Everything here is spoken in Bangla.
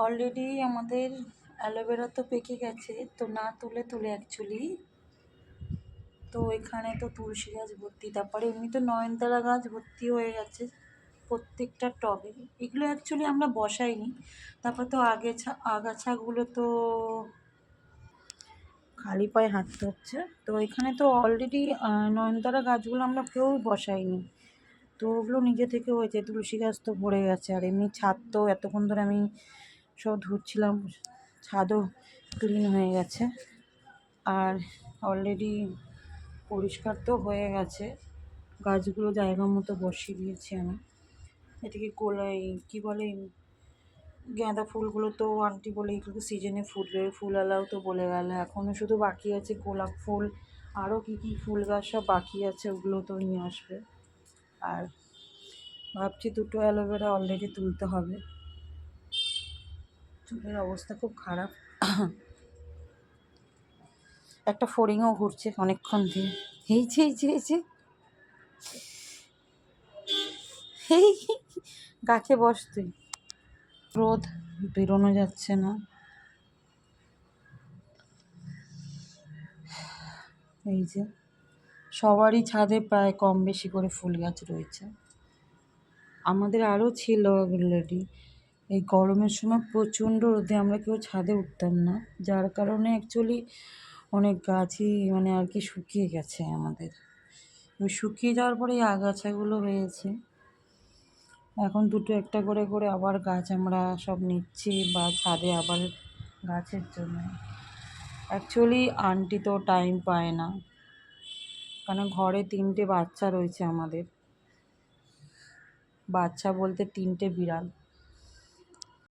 অলরেডি আমাদের অ্যালোভেরা তো পেকে গেছে, তো না তুলে তুলে অ্যাকচুয়ালি তো এখানে তো তুলসী গাছ ভর্তি, তারপরে এমনি তো নয়নতারা গাছ ভর্তি হয়ে গেছে প্রত্যেকটা টবে। এগুলো অ্যাকচুয়ালি আমরা বসাইনি। তারপর তো আগাছাগুলো তো খালি পায়ে হাঁটতে হচ্ছে। তো এখানে তো অলরেডি নয়নতারা গাছগুলো আমরা কেউ বসাইনি, তো ওগুলো নিজে থেকে হয়েছে। তুলসী গাছ তো ভরে গেছে, আর এমনি ছাদ তো এতক্ষণ ধরে আমি সব ধুচ্ছিলাম, ছাদও ক্লিন হয়ে গেছে। আর অলরেডি পরিষ্কার তো হয়ে গেছে, গাছগুলো জায়গা মতো বসিয়ে দিয়েছি আমি। এদিকে গোলাই কী বলে, গাঁদা ফুলগুলো তো আন্টি বলে এগুলো সিজনে ফুটবে, ফুলওয়ালাও তো বলে গেল। এখনও শুধু বাকি আছে গোলাপ ফুল, আরও কী কী ফুল গাছ সব বাকি আছে, ওগুলো তো নিয়ে আসবে। আর ভাবছি দুটো অ্যালোভেরা অলরেডি তুলতে হবে, চুলের অবস্থা খুব খারাপ। একটা ফড়িংও ঘুরছে অনেকক্ষণ দিয়ে, হেইছে হেইছে হেইছে, হেই গাছে বস তুই। রোদ, বেরোনো যাচ্ছে না। এই যে সবারই ছাদে প্রায় কম বেশি করে ফুল গাছ রয়েছে, আমাদের আরও ছিল অলরেডি। এই গরমের সময় প্রচণ্ড রোদে আমরা কেউ ছাদে উঠতাম না, যার কারণে অ্যাকচুয়ালি অনেক গাছই মানে আর কি শুকিয়ে গেছে আমাদের। শুকিয়ে যাওয়ার পরে এই আগাছাগুলো হয়েছে। এখন দুটো একটা করে করে আবার গাছ আমরা সব নিচ্ছি বা ছাদে আবার গাছের জন্য। অ্যাকচুয়ালি আন্টি তো টাইম পায় না, কারণ ঘরে 3টে বাচ্চা রয়েছে আমাদের, বাচ্চা বলতে 3টে বিড়াল।